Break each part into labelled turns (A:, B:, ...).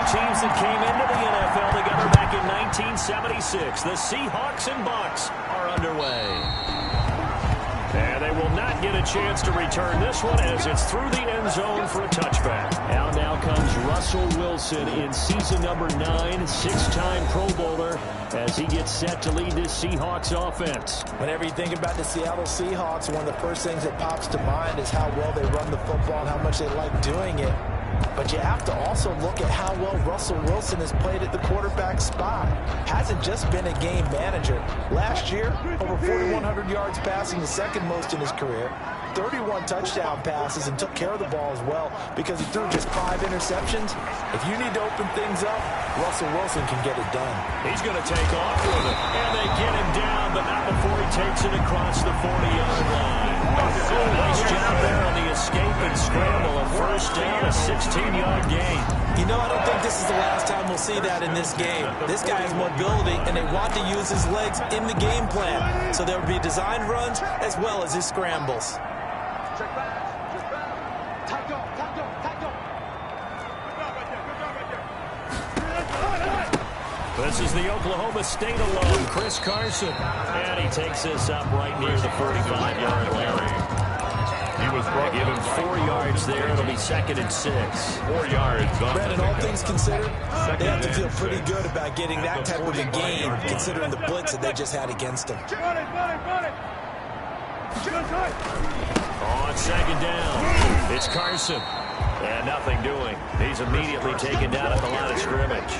A: teams that came into the NFL together back in 1976. The Seahawks and Bucks are underway. And they will not get a chance to return this one as it's through the end zone for a touchback. Now comes Russell Wilson in season number 9, 6-time Pro Bowler, as he gets set to lead this Seahawks offense.
B: Whenever you think about the Seattle Seahawks, one of the first things that pops to mind is how well they run the football and how much they like doing it. But you have to also look at how well Russell Wilson has played at the quarterback spot. Hasn't just been a game manager. Last year, over 4,100 yards passing, the second most in his career. 31 touchdown passes and took care of the ball as well because he threw just 5 interceptions. If you need to open things up, Russell Wilson can get it done.
A: He's going to take off with it. And they get him down, but not before he takes it across the 40-yard line. Nice job there on the escape and scramble. A first down, a 16-yard gain.
B: You know, I don't think this is the last time we'll see that in this game. This guy has mobility, and they want to use his legs in the game plan. So there will be designed runs as well as his scrambles.
A: This is the Oklahoma State alum, Chris Carson. And he takes this up right near the 45-yard line. He was brought given 4 yards there. It'll be 2nd and 6.
C: 4 yards.
B: Brandon, all things considered, they have to feel pretty good about getting that type of a gain, considering the blitz that they just had against them.
A: On 2nd down, it's Carson. And nothing doing. He's immediately taken down at the line of scrimmage.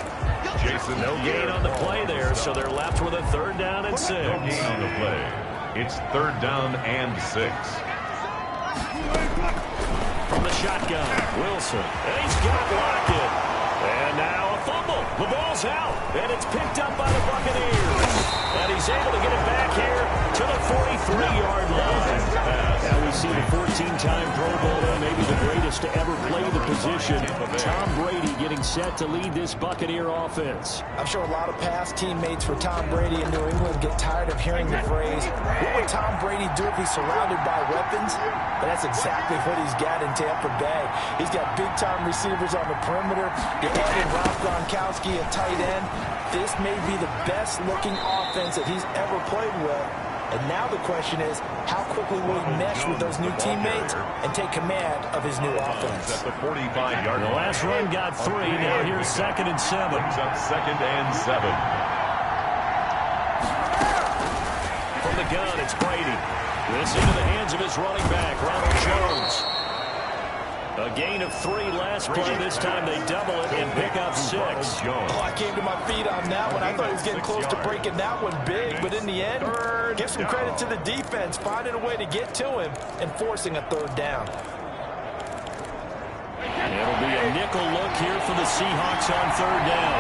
A: No gain on the play there, so they're left with a 3rd down and 6.
C: No gain on the play. It's 3rd down and 6.
A: From the shotgun, Wilson. And he's got Lockett. And now a fumble. The ball's out. And it's picked up by the Buccaneers. And he's able to get it back here to the 43-yard line. Now we see the 14-time Pro Bowler, maybe the greatest to ever play the position, Tom Brady, getting set to lead this Buccaneer offense.
B: I'm sure a lot of past teammates for Tom Brady in New England get tired of hearing the phrase, what would Tom Brady do if he's surrounded by weapons? But that's exactly what he's got in Tampa Bay. He's got big-time receivers on the perimeter. You add in Rob Gronkowski at tight end. This may be the best-looking offense that he's ever played with. And now the question is, how quickly will he mesh with those new teammates and take command of his new offense?
C: At the 45-yard line.
A: The last run got 3. Now here's 2nd and 7.
C: Brings up 2nd and 7.
A: From the gun, it's Brady. This into the hands of his running back, Ronald Jones. A gain of 3 last play. This time they double it and pick up 6.
B: Oh, I came to my feet on that one. I thought he was getting close to breaking that one big, but in the end, give some credit to the defense, finding a way to get to him and forcing a 3rd down.
A: It'll be a nickel look here for the Seahawks on 3rd down.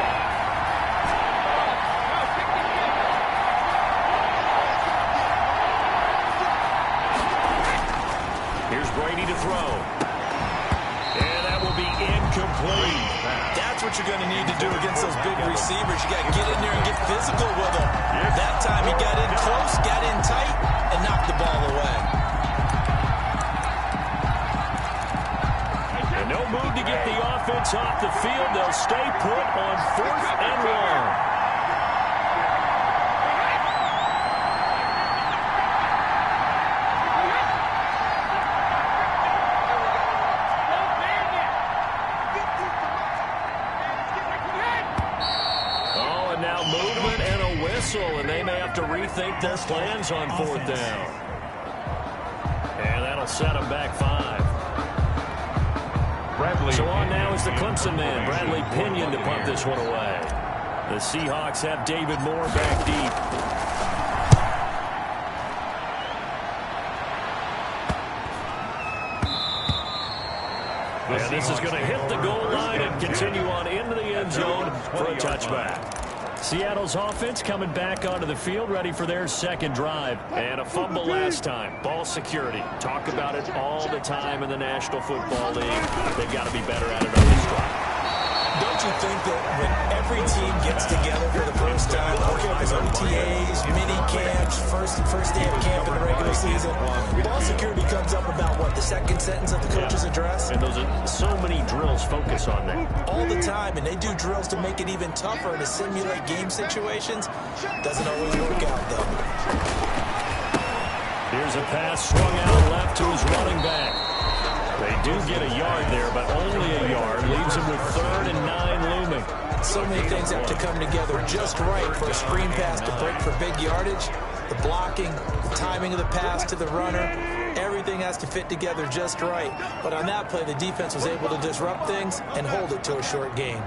A: Here's Brady to throw. Incomplete.
B: That's what you're going to need to do against those big receivers. You got to get in there and get physical with them. That time he got in close, got in tight, and knocked the ball away.
A: And no move to get the offense off the field. They'll stay put on 4th and 1. And they may have to rethink their plans on 4th down. And that'll set them back 5. So on now is the Clemson man, Bradley Pinion, to punt this one away. The Seahawks have David Moore back deep. And this is going to hit the goal line and continue on into the end zone for a touchback. Seattle's offense coming back onto the field, ready for their 2nd drive. And a fumble last time. Ball security. Talk about it all the time in the National Football League. They've got to be better at it on this drive.
B: Don't you think that when every team gets together for the first time, okay, if a those OTAs, mini camps, first day of camp in the regular season. Ball security comes up about, what, the second sentence of the coach's address?
A: And those are so many drills focus on that.
B: All the time, and they do drills to make it even tougher to simulate game situations. Doesn't always work out, though.
A: Here's a pass swung out left to his running back. They do get a yard there, but only a yard. Leaves him with 3rd and 9 looming.
B: So many things have to come together just right for a screen pass to break for big yardage. The blocking, the timing of the pass to the runner, everything has to fit together just right. But on that play, the defense was able to disrupt things and hold it to a short gain.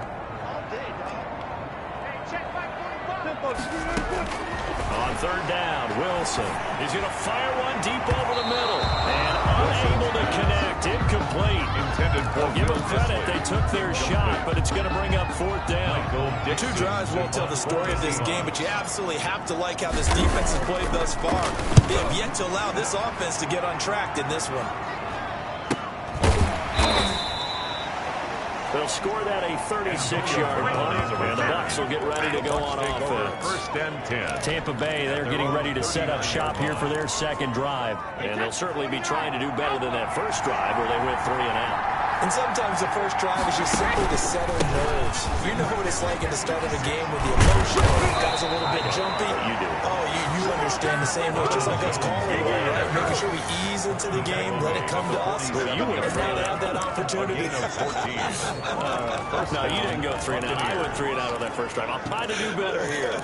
A: On 3rd down, Wilson. He's going to fire one deep over the middle. And unable to connect. Incomplete. Well, give them credit. They took their shot, but it's going to bring up 4th down.
B: 2 drives won't tell the story of this game, but you absolutely have to like how this defense has played thus far. They have yet to allow this offense to get untracked in this one.
A: They'll score that a 36-yard punt, and the Bucs will get ready to go on offense.
C: 1st and 10.
A: Tampa Bay, they're getting ready to set up shop here for their second drive, and they'll certainly be trying to do better than that first drive where they went 3 and out.
B: And sometimes the first drive is just simply to settle nerves. You know what it's like at the start of a game with the emotion, guys a little bit jumpy.
A: You do.
B: Oh, you understand the same way, just like us calling, right? Making sure we ease into the game, let it come to us.
A: Well, you went
B: and now they have that opportunity.
A: No, you didn't go 3 and out. I went 3 and out on that first drive. I'm trying to do better here.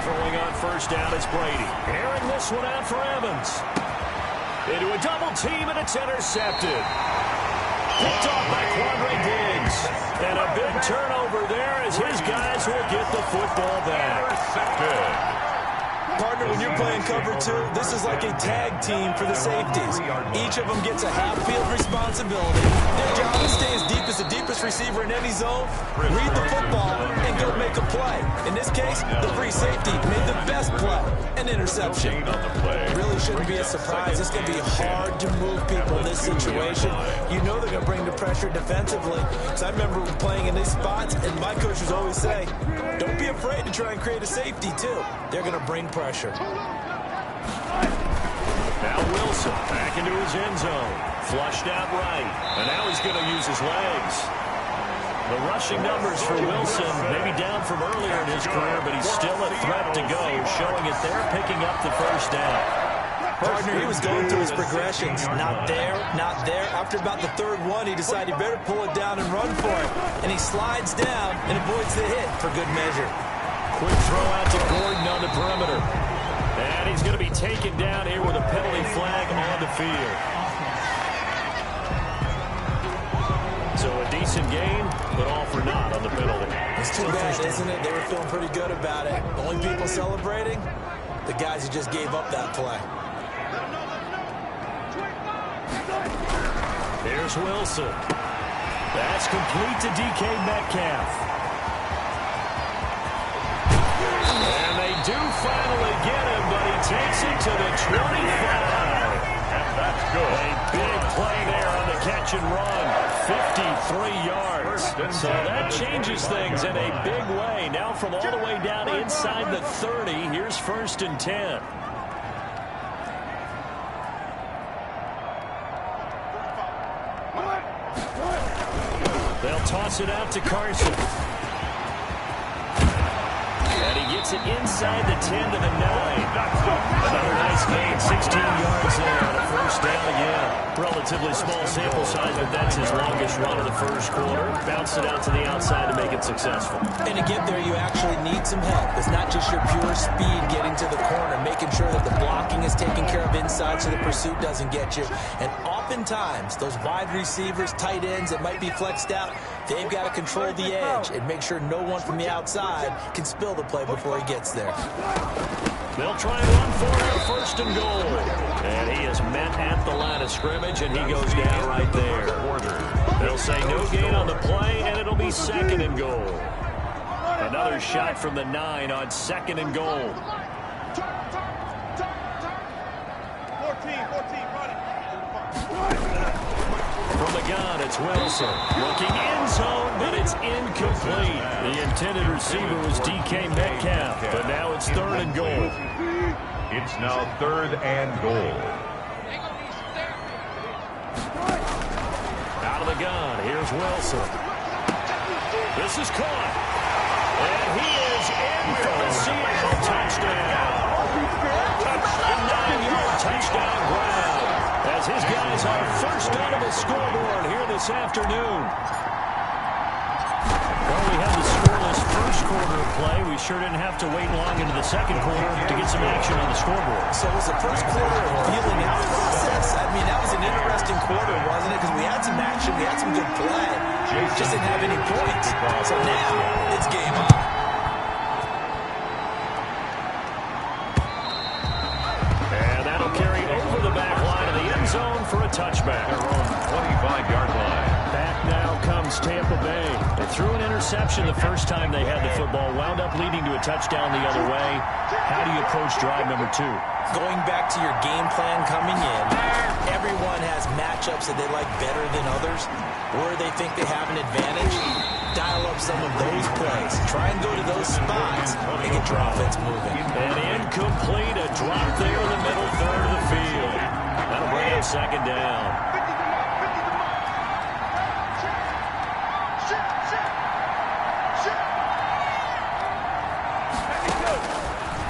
A: Throwing on 1st down is Brady. Airing this one out for Evans. Into a double team, and it's intercepted. Picked off by Quandre Diggs. And a big turnover there as his guys will get the football back.
C: Intercepted.
B: Partner, when you're playing cover 2, this is like a tag team for the safeties. Each of them gets a half-field responsibility. Their job is to stay as deep as the deepest receiver in any zone, read the football, and go make a play. In this case, the free safety made the best play, an interception. Really shouldn't be a surprise. It's going to be hard to move people in this situation. You know they're going to bring the pressure defensively. So I remember playing in these spots, and my coaches always say, don't be afraid to try and create a safety, too. They're going to bring pressure.
A: Now Wilson back into his end zone. Flushed out right. And now he's going to use his legs. The rushing numbers for Wilson maybe down from earlier in his career, but he's still a threat to go, showing it they're picking up the 1st down.
B: Partner, he was going through his progressions. Not there, not there. After about the 3rd one, he decided he better pull it down and run for it. And he slides down and avoids the hit for good measure.
A: Quick throw out to Gordon on the perimeter. And he's going to be taken down here with a penalty flag on the field. So a decent game, but all for naught on the penalty.
B: It's too bad, isn't it? They were feeling pretty good about it. Only people celebrating, the guys who just gave up that play.
A: There's Wilson. That's complete to DK Metcalf. And they do finally get him, but he takes it to the 25.
C: And that's good.
A: A big play there on the catch and run. 53 yards. So that changes things in a big way. Now from all the way down inside the 30, here's 1st and 10. They'll toss it out to Carson. And he gets it inside the 10 to the 9. Another nice gain, 16 yards there on a 1st down again. Relatively small sample size, but that's his longest run of the 1st quarter. Bounce it out to the outside to make it successful.
B: And to get there, you actually need some help. It's not just your pure speed getting to the corner, making sure that the blocking is taken care of inside so the pursuit doesn't get you. And oftentimes, those wide receivers, tight ends that might be flexed out, they've got to control the edge and make sure no one from the outside can spill the play before he gets there.
A: They'll try and run for it, 1st and goal. And he is met at the line of scrimmage, and he goes down right there. They'll say no gain on the play, and it'll be 2nd and goal. Another shot from the 9 on 2nd and goal.
D: 14, running.
A: From the gun, it's Wilson. Looking end zone, but it's incomplete. The intended receiver was DK Metcalf, but now it's 3rd and goal.
C: It's now 3rd and goal.
A: Out of the gun, here's Wilson. This is caught. And he is in for the Seattle touchdown. A 9-yard touchdown grab, as his guys are first out of the scoreboard here this afternoon. Well, we had the scoreless first quarter of play. We sure didn't have to wait long into the second quarter to get some action on the scoreboard.
B: So was the first quarter a feeling out process? I mean, that was an interesting quarter, wasn't it? Because we had some action, we had some good play. Just didn't have any points. So now it's game on.
A: And that'll carry over the back line of the end zone for a touchback.
C: Their own 25-yard line.
A: Back now comes Tampa Bay. They threw an interception the first time they had the football, wound up leading to a touchdown the other way. How do you approach drive number 2?
B: Going back to your game plan coming in, everyone has matchups that they like better than others, where they think they have an advantage. Dial up some of those plays. Try and go to those spots and get your offense moving.
A: And incomplete, a drop there in the middle third of the field. That'll bring up 2nd down.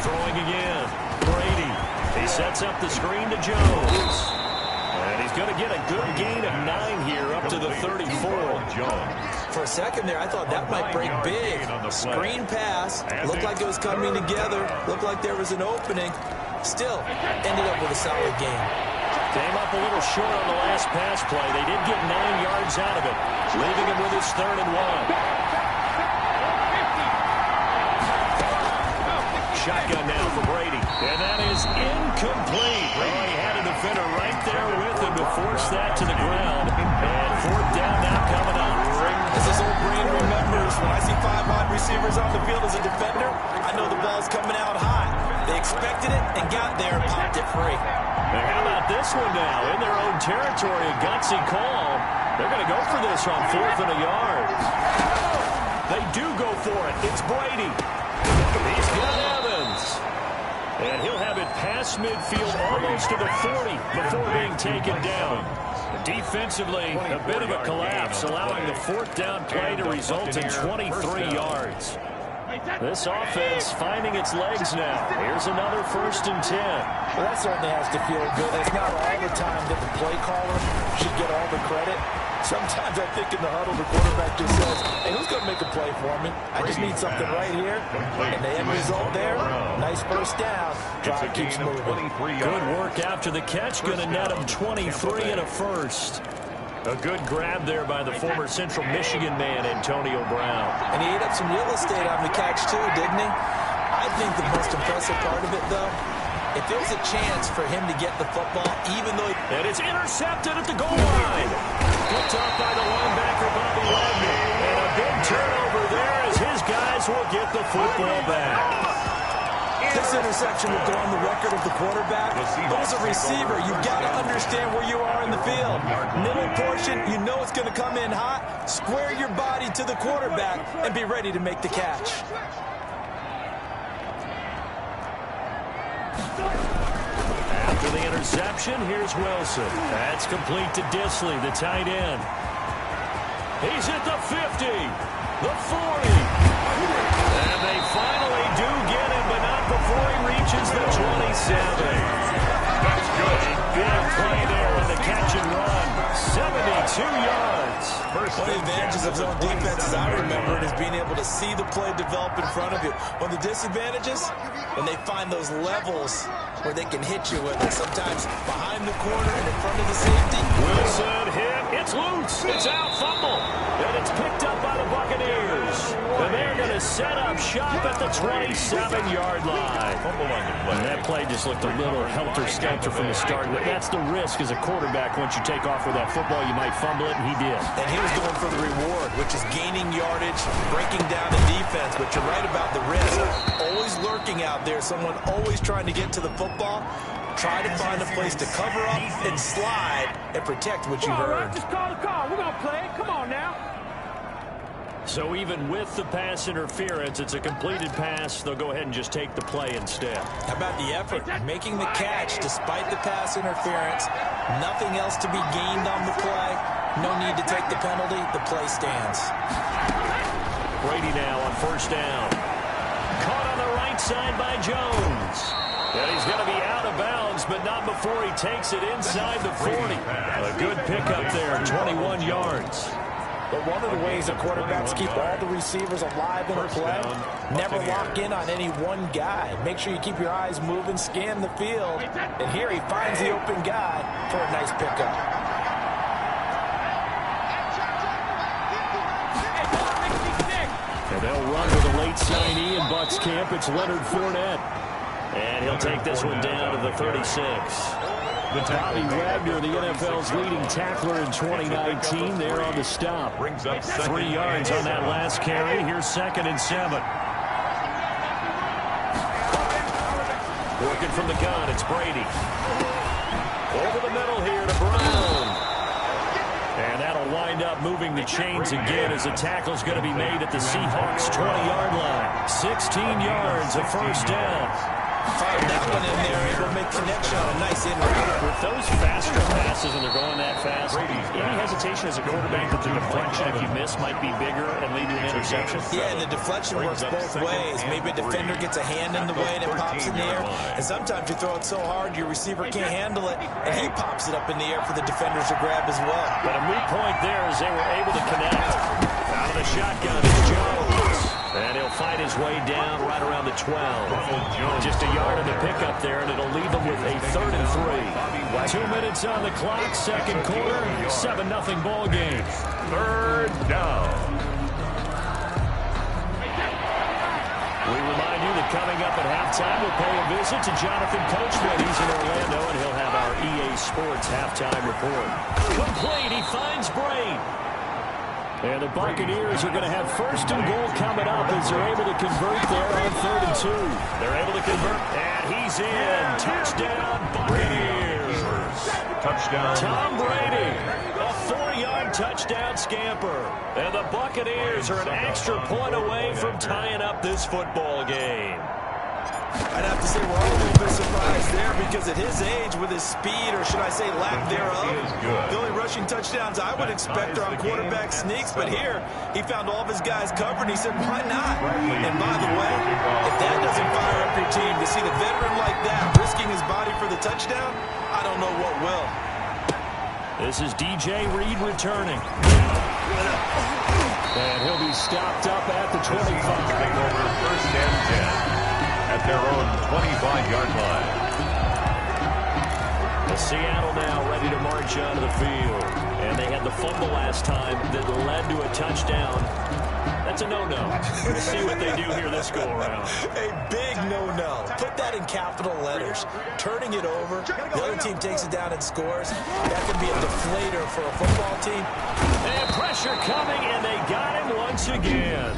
A: Throwing again. Brady. He sets up the screen to Jones. And he's going to get a good gain of 9 here up to the 34.
B: For a second there, I thought that might break big. Screen pass. Looked like it was coming together. Looked like there was an opening. Still, ended up with a solid game.
A: Came up a little short on the last pass play. They did get 9 yards out of it, leaving him with his 3rd and 1. Shotgun now for Brady. And that is incomplete. Oh, he had a defender right there with him to force that to the ground. And 4th down now coming up.
B: As this old brain remembers, when I see 5 wide receivers on the field as a defender, I know the ball's coming out high. They expected it and got there and popped it free.
A: Now, how about this one now? In their own territory, a gutsy call. They're going to go for this on 4th and a yard. They do go for it. It's Brady. He's got Evans. And he'll have it past midfield almost to the 40 before being taken down. Defensively, a bit of a collapse, allowing the 4th down play to result in 23 yards. This offense finding its legs now. Here's another 1st and 10.
B: Well, that certainly has to feel good. It's not all the time that the play caller should get all the credit. Sometimes I think in the huddle, the quarterback just says, hey, who's going to make a play for me? I just need something right here. And the end result there, nice 1st down. Drive keeps moving.
A: Good work after the catch. Going to net him 23 and a 1st. A good grab there by the former Central Michigan man, Antonio Brown.
B: And he ate up some real estate on the catch, too, didn't he? I think the most impressive part of it, though, if there was a chance for him to get the football, even though...
A: And it's intercepted at the goal line. Picked off by the linebacker, Bobby Wagner. And a big turnover there as his guys will get the football back.
B: This interception will go on the record of the quarterback. But as a receiver, you've got to understand where you are in the field. Middle portion, you know it's going to come in hot. Square your body to the quarterback and be ready to make the catch.
A: After the interception, here's Wilson. That's complete to Disley, the tight end. He's at the 50, the 40. And they finally do get him, but not before he reaches the 27.
C: That's good.
A: Big play there on the catch and run. 72 yards.
B: One of the advantages of zone defense, as I remember it, is being able to see the play develop in front of you. One of the disadvantages, when they find those levels where they can hit you with it. Sometimes behind the corner and in front of the safety.
A: Wilson hit. It's loose. It's out. Fumble. And it's picked up by the Buccaneers. And they're going to set up shop at the 27-yard line. And that play just looked a little helter-skelter from the start. But that's the risk as a quarterback. Once you take off with that football, you might fumble it, and he did.
B: And he was going for the reward, which is gaining yardage, breaking down the defense. But you're right about the risk. Always always lurking out there, someone always trying to get to the football. Try to find a place to cover up and slide and protect what you heard.
D: Just call the call. We're going to play it. Come on now.
A: So even with the pass interference, it's a completed pass. They'll go ahead and just take the play instead.
B: How about the effort? Making the catch despite the pass interference. Nothing else to be gained on the play. No need to take the penalty. The play stands.
A: Brady now on first down. Caught on the right side by Jones. And he's going to be out of bounds, but not before he takes it inside the 40. A good pickup there, 21 yards.
B: But one of the ways that quarterbacks keep all the receivers alive in the play, never lock in on any one guy. Make sure you keep your eyes moving, scan the field. And here he finds the open guy for a nice pickup.
A: And they'll run with a late signee in Bucs camp. It's Leonard Fournette. And he'll take this one down to the 36. Bobby Wagner, the NFL's leading tackler in 2019, there on the stop. 3 yards on that last carry. Here's 2nd and 7. Working from the gun, it's Brady. Over the middle here to Brown. And that'll wind up moving the chains again as the tackle's going to be made at the Seahawks' 20-yard line. 16 yards, a first down.
B: Found that one in there, able to make connection on a nice in route.
A: With those faster passes and they're going that fast, any hesitation as a quarterback that the deflection, if you miss, might be bigger and lead to an interception?
B: Yeah, and the deflection works both ways. Maybe a defender gets a hand in the way and it pops in the air. And sometimes you throw it so hard your receiver can't handle it, and he pops it up in the air for the defenders to grab as well.
A: But a moot point there as they were able to connect. Out of the shotgun, it's Jones. And he'll fight his way down right around the 12. Just a yard of the pickup there, and it'll leave him with a 3rd and 3. 2 minutes on the clock, second quarter, 7-0 ball game.
C: 3rd down.
A: We remind you that coming up at halftime, we'll pay a visit to Jonathan Coachman. He's in Orlando, and he'll have our EA Sports halftime report. Complete, he finds Brain. And the Buccaneers are going to have 1st and goal coming up as they're able to convert there on 3rd and 2. They're able to convert, and he's in. Touchdown, Buccaneers.
C: Touchdown.
A: Tom Brady, a 4-yard touchdown scamper. And the Buccaneers are an extra point away from tying up this football game.
B: I'd have to say we're all a little bit surprised there because at his age, with his speed, or should I say lack thereof, the only rushing touchdowns I would expect are on quarterback sneaks. But here, he found all of his guys covered, and he said, why not? And by the way, if that doesn't fire up your team, to see the veteran like that risking his body for the touchdown, I don't know what will.
A: This is DJ Reed returning. And he'll be stopped up at the 25.
C: Over 1st and 10. At their own 25-yard line.
A: Seattle now ready to march onto the field. And they had the fumble last time that led to a touchdown. That's a no-no. We'll see what they do here this go-around.
B: A big no-no. Put that in capital letters. Turning it over. The other team takes it down and scores. That could be a deflator for a football team.
A: And pressure coming, and they got him once again.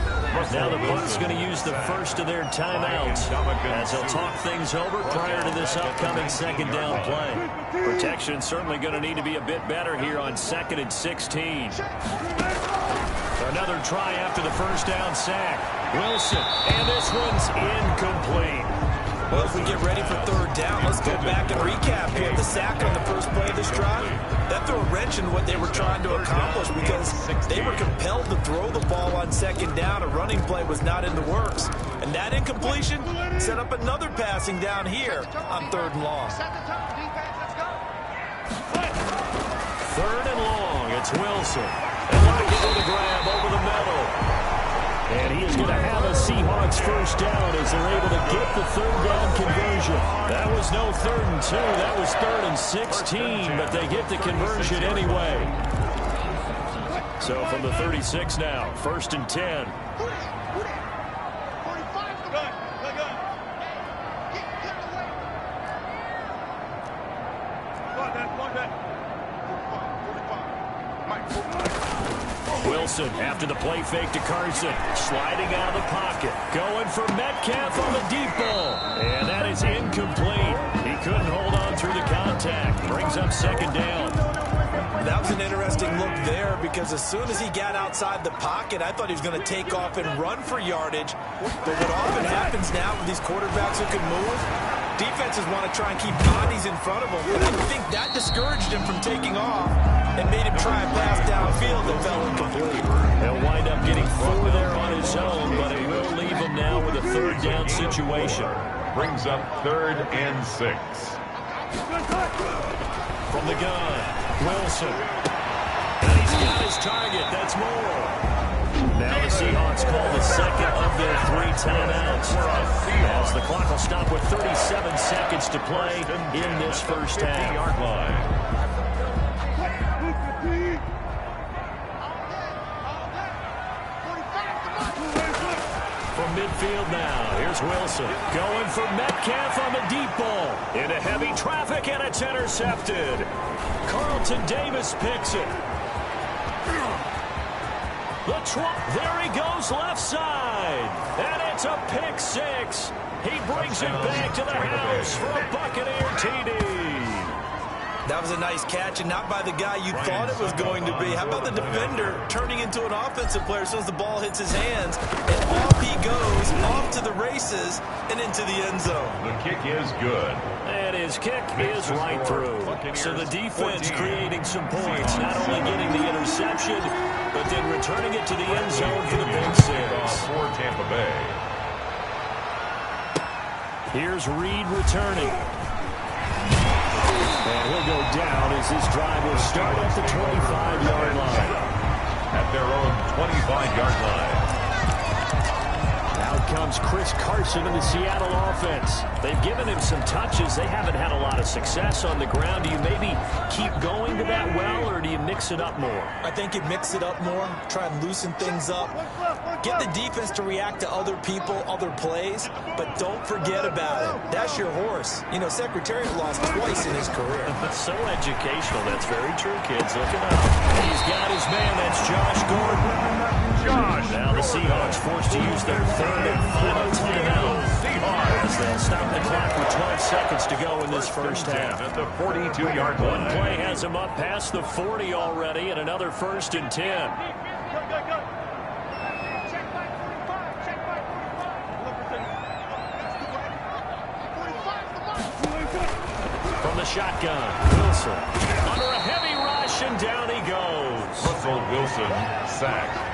A: Now the Bucs going to use the first of their timeouts as they'll talk things over prior to this upcoming 2nd down play. Protection certainly going to need to be a bit better here on 2nd and 16. Another try after the first down sack. Wilson, and this one's incomplete.
B: Well, as we get ready for 3rd down, let's go back and recap here. The sack on the first play of this drive, that threw a wrench in what they were trying to accomplish because they were compelled to throw the ball on 2nd down. A running play was not in the works. And that incompletion set up another passing down here on 3rd and long.
A: 3rd and long, it's Wilson. And Lockett with a grab over the middle. And he is going to have a Seahawks first down as they're able to get the 3rd down conversion. That was no 3rd and 2. That was 3rd and 16, but they get the conversion anyway. So from the 36 now, 1st and 10. Wilson after the play fake to Carson. Sliding out of the pocket. Going for Metcalf on the deep ball. And that is incomplete. He couldn't hold on through the contact. Brings up second down.
B: That was an interesting look there because as soon as he got outside the pocket, I thought he was going to take off and run for yardage. But what often happens now with these quarterbacks who can move, defenses want to try and keep bodies in front of them. But I think that discouraged him from taking off and made him try and pass downfield that fell incomplete.
A: He'll wind up getting 4 there on his own, but it will leave him now with a third down situation.
C: Brings up 3rd and 6.
A: From the gun, Wilson. And he's got his target. That's more. Now the Seahawks call the second of their 3 timeouts. As the clock will stop with 37 seconds to play in this first half.
C: 50-yard line.
A: From midfield now, here's Wilson. Going for Metcalf on the deep ball. Into heavy traffic, and it's intercepted. Carlton Davis picks it. There he goes left side. And it's a pick 6. He brings it back to the house for a Buccaneer TD.
B: That was a nice catch, and not by the guy you thought it was going to be. How about the defender turning into an offensive player as soon as the ball hits his hands, and off he goes, off to the races, and into the end zone.
C: The kick is good.
A: And his kick is right through. So the defense creating some points, not only getting the interception, but then returning it to the end zone for the big 6.
C: For Tampa Bay.
A: Here's Reed returning. And he'll go down as this drive will start at the 25-yard line.
C: At their own 25-yard line.
A: Out comes Chris Carson in the Seattle offense. They've given him some touches. They haven't had a lot of success on the ground. Do you maybe keep going to that well, or do you mix it up more?
B: I think you mix it up more, try and loosen things up. Get the defense to react to other people, other plays, but don't forget about it. That's your horse. You know, Secretariat lost twice in his career.
A: That's so educational. That's very true, kids. Look it up. He's got his man. That's Josh Gordon. Now the Seahawks forced to use their third and final timeout. As they'll stop the clock with 12 seconds to go in this first half.
C: At the 42-yard line.
A: One play has him up past the 40 already, and another 1st and 10. From the shotgun, Wilson. Under a heavy rush, and down he goes.
C: Russell Wilson sacked.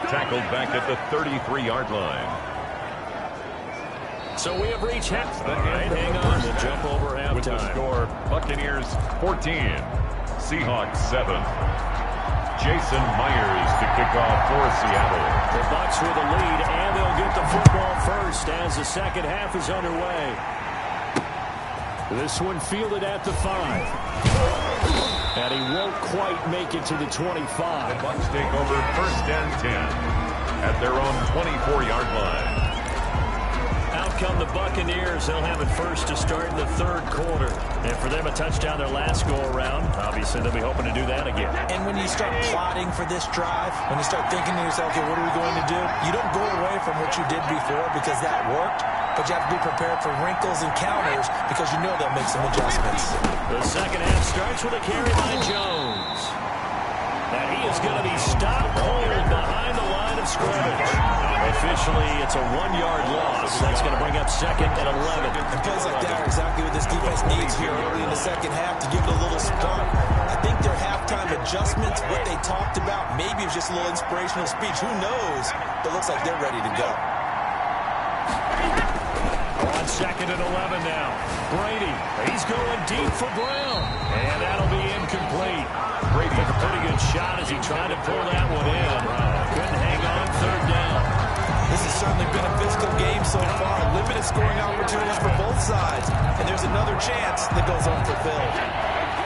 C: Tackled back at the 33-yard line.
A: So we have reached half. All right, hang on. We'll jump over halftime.
C: With the score, Buccaneers 14, Seahawks 7. Jason Myers to kick off for Seattle.
A: The Bucs with the lead, and they'll get the football first as the second half is underway. This one fielded at the 5. And he won't quite make it to the 25.
C: The Bucs take over 1st and 10 at their own 24-yard line.
A: Out come the Buccaneers. They'll have it first to start in the 3rd quarter. And for them, a touchdown their last go-around. Obviously, they'll be hoping to do that again.
B: And when you start plotting for this drive, when you start thinking to yourself, okay, what are we going to do? You don't go away from what you did before because that worked, but you have to be prepared for wrinkles and counters because you know they'll make some adjustments.
A: The second half starts with a carry by Jones. And he is going to be stopped cold behind the line of scrimmage. Officially, it's a 1-yard loss. That's going to bring up 2nd and 11.
B: And plays like that are exactly what this defense needs here early in the second half to give it a little spark. I think their halftime adjustments, what they talked about, maybe it was just a little inspirational speech. Who knows? But it looks like they're ready to go.
A: On 2nd and 11 now. Brady, he's going deep for Brown. And that'll be incomplete. Brady took a pretty good shot as he tried to pull that one in. Couldn't hang on 3rd down.
B: This has certainly been a physical game so far. Limited scoring opportunities for both sides. And there's another chance that goes unfulfilled.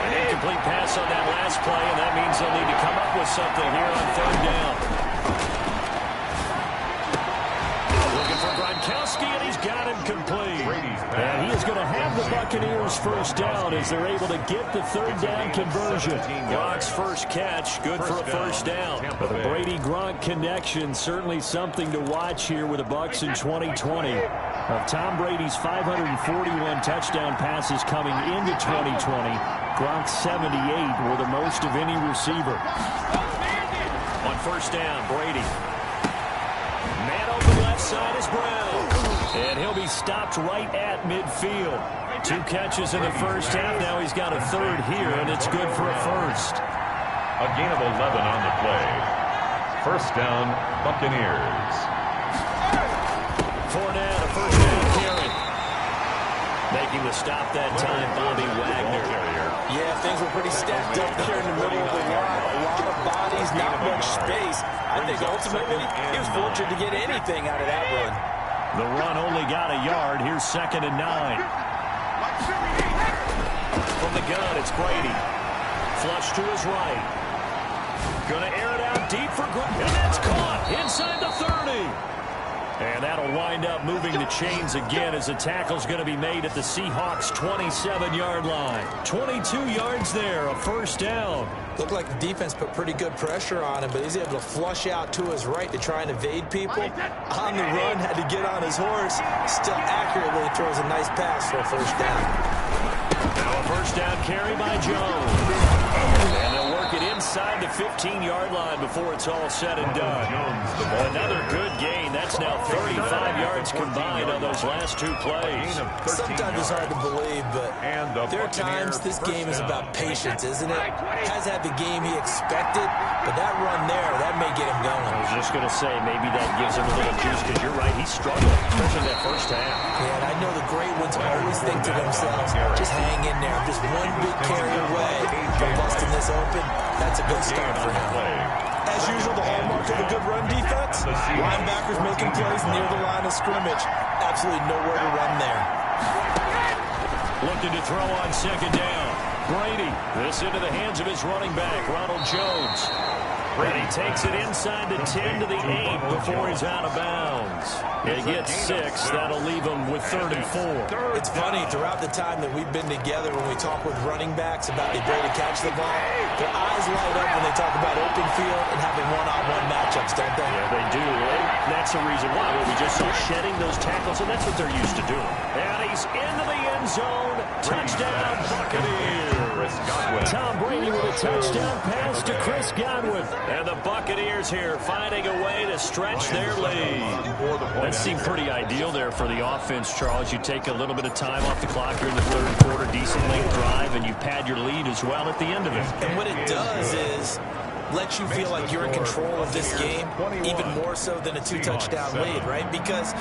A: An incomplete pass on that last play, and that means they'll need to come up with something here on 3rd down. Looking for Gronkowski. Trubisky, and he's got him complete. And he is going to have the Buccaneers first down as they're able to get the third down conversion. Gronk's first catch, good for a first down. But the Brady-Gronk connection, certainly something to watch here with the Bucs in 2020. Of Tom Brady's 541 touchdown passes coming into 2020, Gronk's 78 were the most of any receiver. On first down, Brady. Man open left side is Brown. And he'll be stopped right at midfield. 2 catches in the first half. Now he's got a third here, and it's good for a first.
C: A gain of 11 on the play. First down, Buccaneers.
A: Fournette, a first down carry. Making the stop that time, Bobby Wagner.
B: Yeah, things were pretty stacked up there in the middle of the line. A lot of bodies, not much space. I think ultimately he was fortunate to get anything out of that run.
A: The run only got a yard. Here's 2nd and 9. From the gun, it's Brady. Flush to his right. Gonna air it out deep for Gronk. And that's caught inside the 30. And that'll wind up moving the chains again as the tackle's going to be made at the Seahawks' 27-yard line. 22 yards there, a first down.
B: Looked like the defense put pretty good pressure on him, but he's able to flush out to his right to try and evade people. On the run, had to get on his horse. Still accurately throws a nice pass for a first down.
A: Now a first down carry by Jones. And they'll work it inside the 15-yard line before it's all said and done. Another good gain. That's now 35 yards combined on those last 2 plays.
B: Sometimes it's hard to believe, but there are times this game is about patience, isn't it? Has had the game he expected, but that run there, that may get him going.
A: I was just going to say, maybe that gives him a little juice, because you're right, he's struggling, especially that first half.
B: Yeah, and I know the great ones always think to themselves, just hang in there, just one big carry away from busting this open. That's a good start for him. As usual, the hallmark of a good run defense, linebackers making plays near the line of scrimmage. Absolutely nowhere to run there.
A: Looking to throw on 2nd down. Brady, this into the hands of his running back, Ronald Jones. And he takes it inside the 10 to the 8 before he's out of bounds. He gets 6. That'll leave him with 3rd and 4.
B: It's funny, throughout the time that we've been together, when we talk with running backs about the ability to catch the ball, their eyes light up when they talk about open field and having one-on-one matchups, don't they?
A: Yeah, they do. And that's the reason why. We just saw shedding those tackles, and that's what they're used to doing. And he's into the end zone. Touchdown, Buccaneers. Tom Brady with a touchdown pass to Chris Godwin. And the Buccaneers here finding a way to stretch their lead. That seemed pretty ideal there for the offense, Charles. You take a little bit of time off the clock here in the 3rd quarter, decent length drive, and you pad your lead as well at the end of it.
B: And what it does is lets you feel like you're in control of this game, even more so than a 2-touchdown lead, right? Because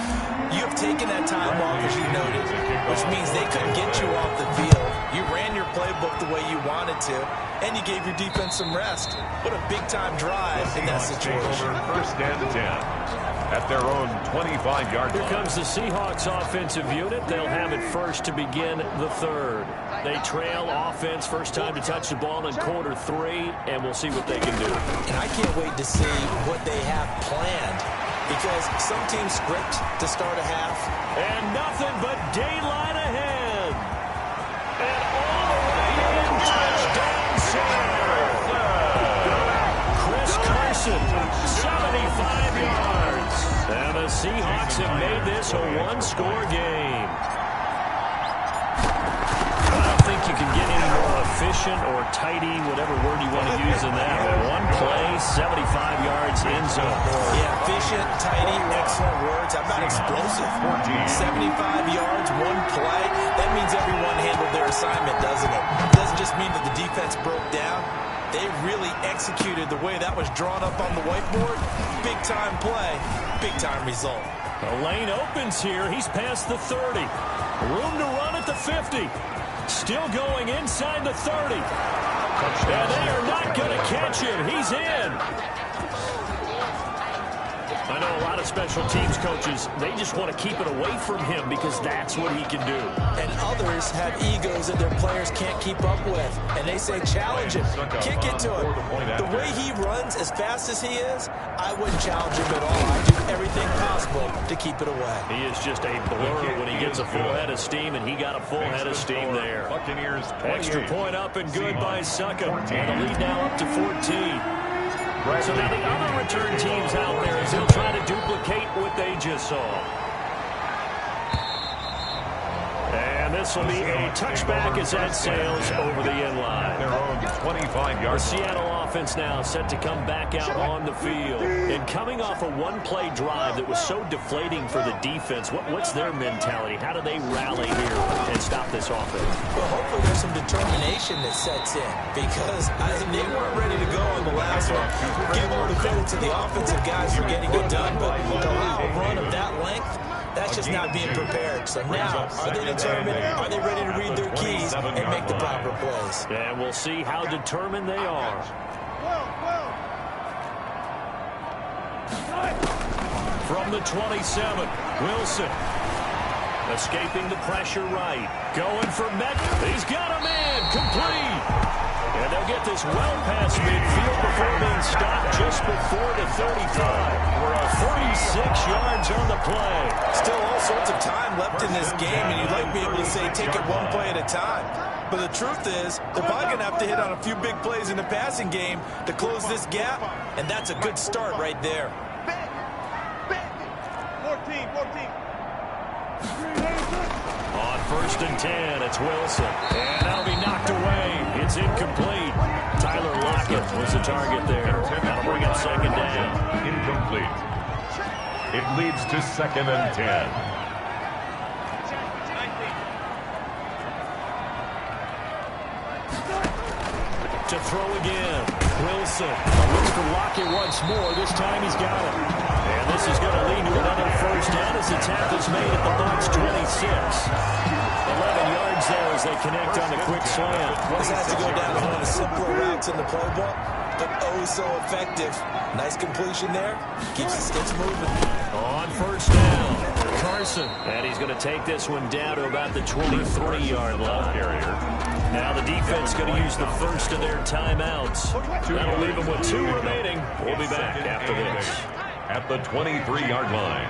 B: you have taken that time off, as you noted, which means they couldn't get you off the field. You ran your playbook the way you wanted to, and you gave your defense some rest. What a big-time drive in that situation.
C: First and 10 at their own 25-yard line.
A: Here comes the Seahawks offensive unit. They'll have it first to begin the 3rd. They trail offense, first time to touch the ball in quarter 3, and we'll see what they can do.
B: And I can't wait to see what they have planned, because some teams script to start a half.
A: And nothing but daylight ahead. And all the way in, touchdown, Chris Carson, 75 yards. And the Seahawks have made this a 1-score game. I don't think you can get any more efficient or tidy, whatever word you want to use in that. One play, 75 yards in zone.
B: Yeah, efficient, tidy, excellent words. How about explosive? 75 yards, one play. That means everyone handled their assignment, doesn't it? It doesn't just mean that the defense broke down. They really executed the way that was drawn up on the whiteboard. Big-time play, big-time result.
A: The lane opens here. He's past the 30. Room to run at the 50. Still going inside the 30. And they are not going to catch him. He's in. A I know a lot of special teams coaches, they just want to keep it away from him because that's what he can do.
B: And others have egos that their players can't keep up with. And they say, challenge him, kick it to him. The way he runs as fast as he is, I wouldn't challenge him at all. I do everything possible to keep it away.
A: He is just a blur when he gets a full head of steam, and he got a full head of steam there.
C: Buccaneers,
A: Extra point up and good by Succa. And the lead now up to 14. So now the other return teams out there as they'll try to duplicate what they just saw. And this will be a touchback as that sails over the end line.
C: Their own 25-yard.
A: The Seattle offense now set to come back out on the field. And coming off a one-play drive that was so deflating for the defense, what's their mentality? How do they rally here and stop this offense?
B: Well, hopefully there's some determination that sets in because they weren't ready to go on the last one. Give all the credit to the offensive guys for getting it done, but to allow a run of that length, that's just not being prepared. So now, are they determined? Are they ready to read their keys and make the proper plays?
A: And we'll see how determined they are. From the 27, Wilson. Escaping the pressure right. Going for Met. He's got a man. Complete. And they'll get this well past midfield before being stopped just before the 35. We're 36 yards on the play.
B: Still all sorts of time left in this game, and you'd like to be able to say take it one play at a time. But the truth is, they're probably going to have to hit on a few big plays in the passing game to close this gap, and that's a good start right there.
D: 14.
A: On 1st and 10, it's Wilson. And that'll be knocked away. It's incomplete. Tyler Lockett was the target there. That'll bring up 2nd down.
C: Incomplete. It leads to 2nd and 10.
A: To throw again. Wilson looks for Lockett once more. This time he's got it. And this is going to lead to another 1st down as the tackle's made at the Bucs 26. 11 yards there as they connect on the quick slant.
B: This has to go down as one of the simpler routes in the playbook, but oh so effective. Nice completion there. Keeps the sticks moving.
A: On 1st down, Carson. And he's going to take this one down to about the 23-yard line. Now the defense going to use the first of their timeouts. That'll leave them with 2 remaining. We'll be back after this.
C: At the 23-yard line.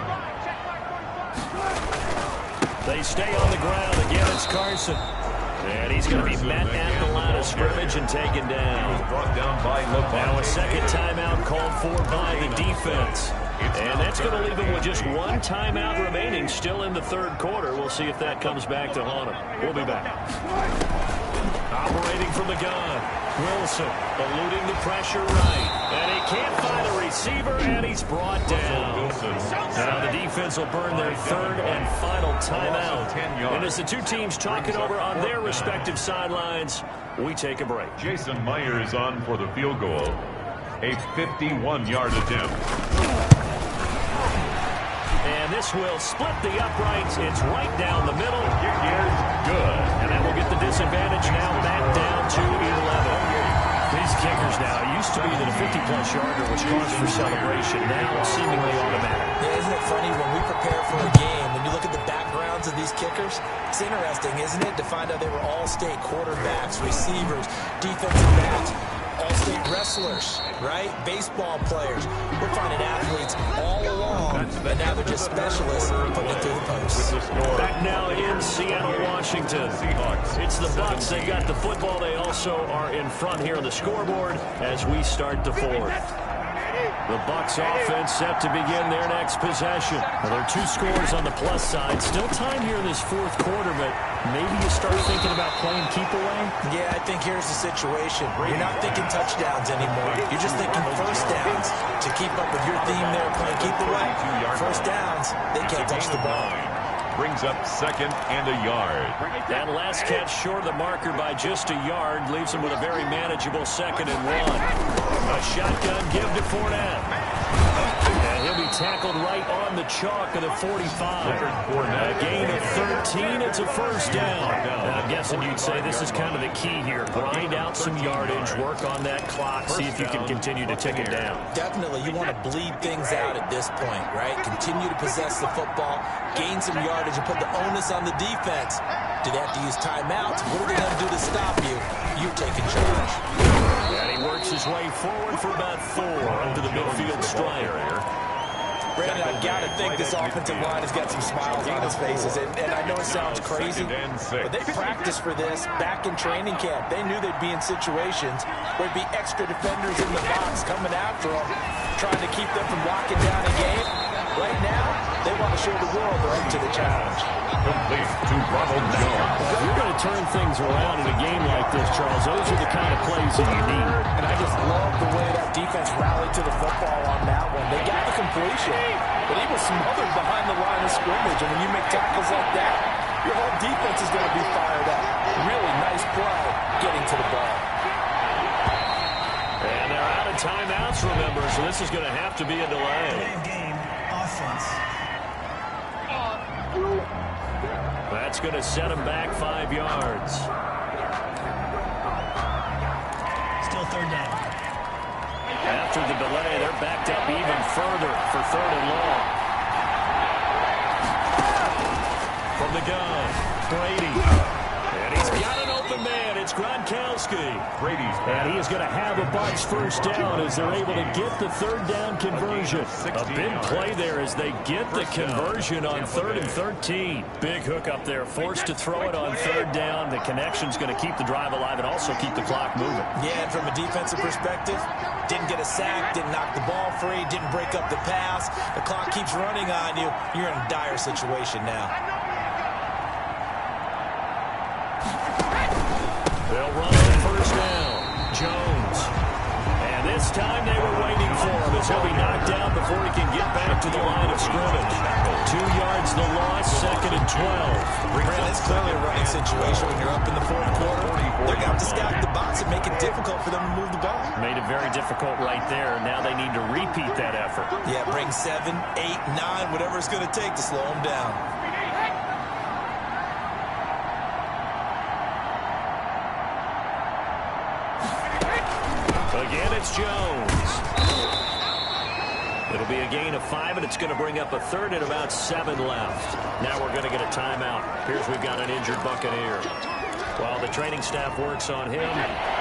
A: They stay on the ground. Again, it's Carson. And he's going to be met at the line of scrimmage and taken down.
C: Brought down by
A: Now a 2nd timeout called for by the defense. And that's going to leave him with just 1 timeout remaining still in the 3rd quarter. We'll see if that comes back to haunt him. We'll be back. Operating from the gun. Wilson eluding the pressure right. And he can't find a receiver, and he's brought down. Now the defense will burn their 3rd and final timeout. And as the two teams talk it over on their respective sidelines, we take a break.
C: Jason Myers on for the field goal. A 51-yard attempt.
A: And this will split the uprights. It's right down the middle. Kick is good. And that will get the disadvantage now back down to 11. These kickers now, it used to be that a 50-plus yarder was cause for celebration. Now seemingly automatic.
B: Yeah, isn't it funny when we prepare for a game, when you look at the backgrounds of these kickers, it's interesting, isn't it, to find out they were all-state quarterbacks, receivers, defensive backs, all-state wrestlers, right? Baseball players. We're finding athletes all along, and now they're just specialists putting it through the post.
A: Back now in Seattle, Washington. It's the Bucs. They got the football. They also are in front here on the scoreboard as we start the 4th. The Bucs offense set to begin their next possession. Well, there are 2 scores on the plus side. Still time here in this 4th quarter, but maybe you start thinking about playing keep away?
B: Yeah, I think here's the situation. You're not thinking touchdowns anymore. You're just thinking 1st downs. To keep up with your theme there, playing keep away, 1st downs, they can't touch the ball.
C: Brings up 2nd and a yard.
A: That last catch short of the marker by just a yard leaves him with a very manageable 2nd and 1. A shotgun give to Fournette. And he'll be tackled right on the chalk of the 45. A gain of 13. It's a 1st down. And I'm guessing And you'd say this is kind of the key here. Grind out some yardage, work on that clock, see if you can continue to tick it down.
B: Definitely, you want to bleed things out at this point, right? Continue to possess the football, gain some yardage, and put the onus on the defense. Do they have to use timeouts? What are they going to do to stop you? You're taking charge.
A: And he works his way forward for about 4 under the midfield stripe.
B: Brandon, I've got to think this offensive line has got some smiles on his faces. And I know it sounds crazy, but they practiced for this back in training camp. They knew they'd be in situations where there'd be extra defenders in the box coming after them, trying to keep them from locking down a game. Right now, they want to show the world they're up to the challenge.
C: Complete to Ronald Jones.
A: If you're going to turn things around in a game like this, Charles, those are the kind of plays that you need.
B: And I just love the way that defense rallied to the football on that one. They got the completion, but he was smothered behind the line of scrimmage. And when you make tackles like that, your whole defense is going to be fired up. Really nice play getting to the ball.
A: And they're out of timeouts, remember, so this is going to have to be a delay.
E: Game offense.
A: That's going to set him back 5 yards.
E: Still third down.
A: After the delay, they're backed up even further for 3rd and long. From the gun, Brady. And he's got an open man. It's Gronkowski.
C: Brady's
A: And he is going to have a Bucs first down as they're able to get the 3rd down conversion. A big play there as they get the conversion on 3rd and 13. Big hook up there, forced to throw it on 3rd down. The connection's going to keep the drive alive and also keep the clock moving.
B: Yeah, and from a defensive perspective, didn't get a sack, didn't knock the ball free, didn't break up the pass. The clock keeps running on you. You're in a dire situation now.
A: They'll run on 1st down. Jones. And this time they were waiting for him as he'll be knocked down before he can get back to the line of scrimmage. 2 yards the loss, 2nd and 12.
B: Brandon, it's clearly a running situation when you're up in the 4th quarter. They're going to have to stack the box and make it difficult for them to move the ball.
A: Made it very difficult right there. Now they need to repeat that effort.
B: Yeah, bring 7, 8, 9, whatever it's going to take to slow them down.
A: Again, it's Jones. It'll be a gain of 5, and it's going to bring up a 3rd and about 7 left. Now we're going to get a timeout. Here's we've got an injured Buccaneer. While the training staff works on him,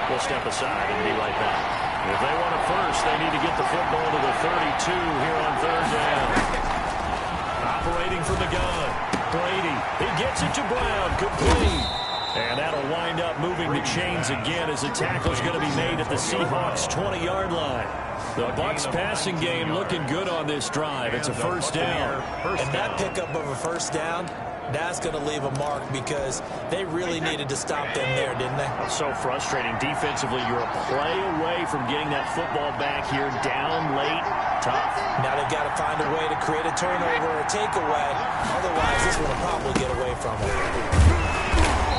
A: we'll step aside and be right back. If they want it first, they need to get the football to the 32 here on 3rd down. Operating from the gun, Brady. He gets it to Brown, complete. And that'll wind up moving the chains again as the tackle's going to be made at the Seahawks' 20-yard line. The Bucs passing game looking good on this drive. It's a 1st down.
B: And that pickup of a 1st down, that's going to leave a mark because they really needed to stop them there, didn't they?
A: So frustrating. Defensively, you're a play away from getting that football back here, down late, tough.
B: Now they've got to find a way to create a turnover or a takeaway. Otherwise, this one will probably get away from them.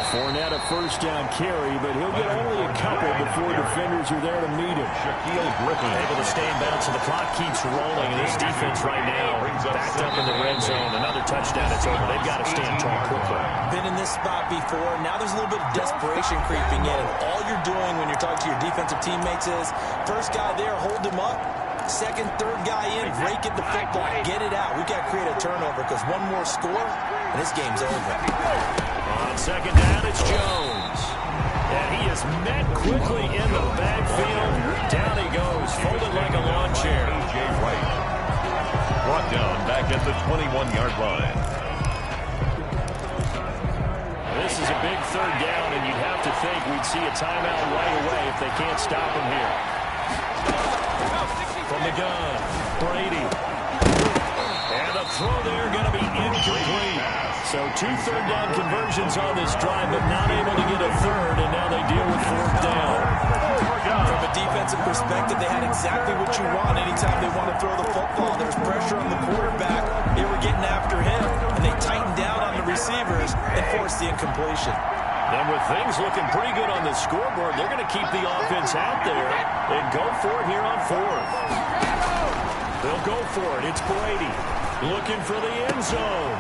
A: Fournette a 1st down carry, but he'll get only a couple before defenders are there to meet him.
C: Shaquille Griffin.
A: Able to stay in bounds, and the clock keeps rolling. And this defense right now backed up in the red zone. Another touchdown, it's over. They've got to stand tall quickly.
B: Been in this spot before. Now there's a little bit of desperation creeping in. And all you're doing when you're talking to your defensive teammates is, first guy there, hold him up. Second, third guy in, rake at the football, get it out. We've got to create a turnover because one more score, and this game's over.
A: On 2nd down, it's Jones. And he is met quickly in the backfield. Down he goes, folded like a lawn chair.
C: A.J. Wright. Brought down back at the 21-yard line.
A: This is a big 3rd down, and you'd have to think we'd see a timeout right away if they can't stop him here. From the gun, Brady. And the throw there going to be incomplete. So 2 3rd down conversions on this drive, but not able to get a 3rd, and now they deal with 4th down.
B: From a defensive perspective, they had exactly what you want anytime they want to throw the football. There was pressure on the quarterback. They were getting after him, and they tightened down on the receivers and forced the incompletion.
A: And with things looking pretty good on the scoreboard, they're going to keep the offense out there and go for it here on 4th. They'll go for it. It's Brady looking for the end zone.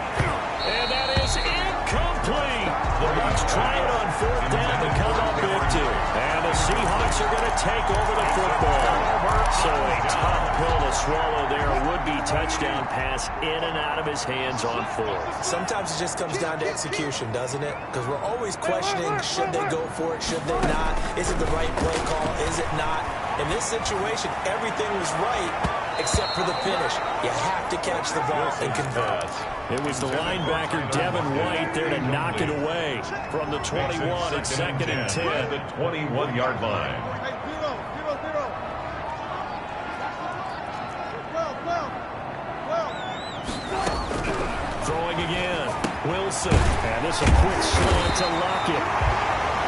A: And that is incomplete. The Bucs try it on take over the football. So a tough pill to swallow there. Would-be touchdown pass in and out of his hands on fourth.
B: Sometimes it just comes down to execution, doesn't it? Because we're always questioning, should they go for it, should they not? Is it the right play call, is it not? In this situation, everything was right except for the finish. You have to catch the ball and convert.
A: It was the linebacker, Devin White, there to knock it away from the 21 at 2nd and 10.
C: The 21-yard line.
A: Throwing again. Wilson. And this a quick slant to Lockett.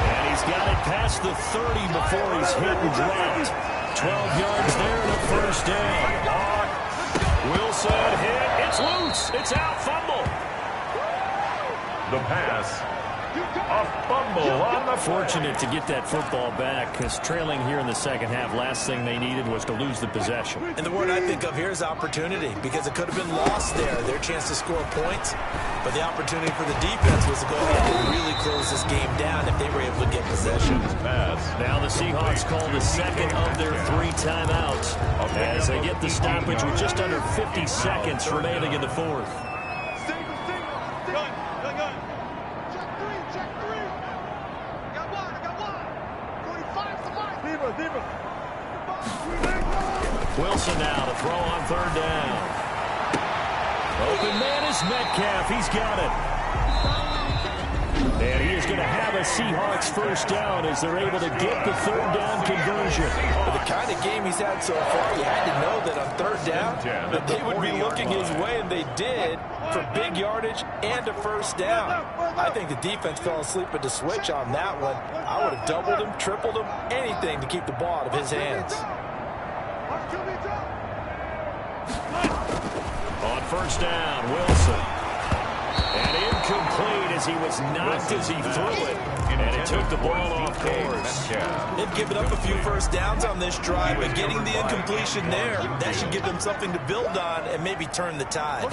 A: And he's got it past the 30 before he's hit and dropped. 12 yards there and a first down. Wilson hit. It's loose. It's out. Fumble.
C: The pass. A fumble on the
A: Fortunate to get that football back because trailing here in the second half, last thing they needed was to lose the possession.
B: And the word I think of here is opportunity, because it could have been lost there, their chance to score points. But the opportunity for the defense was to go ahead and really close this game down if they were able to get possession.
A: Now the Seahawks call the second of their 3 timeouts as they get the stoppage with just under 50 seconds remaining in the fourth. Wilson now to throw on 3rd down. Open man is Metcalf. He's got it. And he is going to have a Seahawks first down as they're able to get the 3rd down conversion.
B: With the kind of game he's had so far, you had to know that on 3rd down that they would be looking his way, and they did, for big yardage and a first down. I think the defense fell asleep at the switch on that one. I would have doubled him, tripled him, anything to keep the ball out of his hands.
A: On first down, Wilson. And incomplete as he was knocked as he threw it. And it took the ball off course.
B: They've given up a few first downs on this drive, but getting the incompletion there, that should give them something to build on and maybe turn the tide.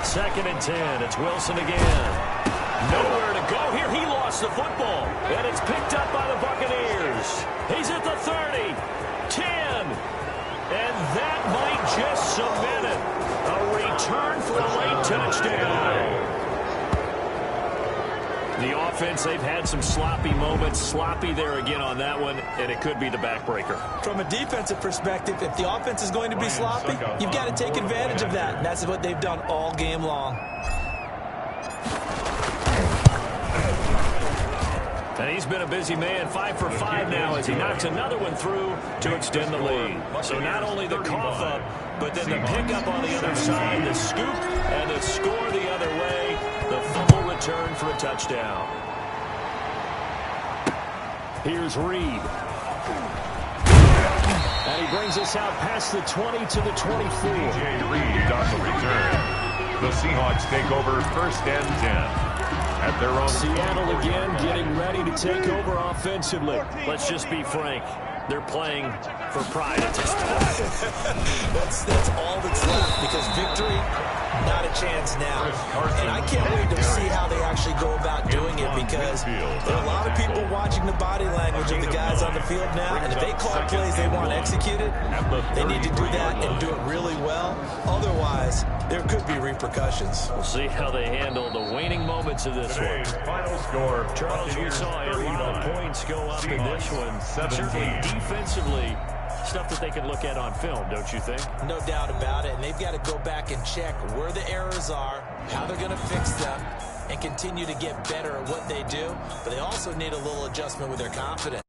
A: 2nd and 10. It's Wilson again. Nowhere to go here. He lost the football. And it's picked up by the Buccaneers. He's at the 30. 10. And that might just cement it. A return for a late touchdown. The offense, they've had some sloppy moments. Sloppy there again on that one, and it could be the backbreaker.
B: From a defensive perspective, if the offense is going to be sloppy, you've got to take advantage of that, and that's what they've done all game long.
A: And he's been a busy man, 5 for 5 now as he knocks another one through to extend the lead. So not only the cough up, but then the pickup on the other side, the scoop, and the score the other way. The fumble return for a touchdown. Here's Reed. And he brings us out past the 20 to the 24.
C: DJ Reed on the return. The Seahawks take over 1st and 10. At their own
A: Seattle again getting ready to take over offensively. Let's just be frank. They're playing for pride at this point.
B: That's all that's left, because victory, not a chance now. And I can't wait to see how they actually go about doing it, because there are a lot of people watching the body language of the guys on the field now, and if they call plays they want executed, they need to do that and do it really well. Otherwise, there could be repercussions.
A: We'll see how they handle the waning moments of this one.
C: Final score.
A: Charles, we saw a lot of points go up in this one. Certainly defensively, stuff that they can look at on film, don't you think?
B: No doubt about it, and they've got to go back and check where the errors are, how they're going to fix them, and continue to get better at what they do. But they also need a little adjustment with their confidence.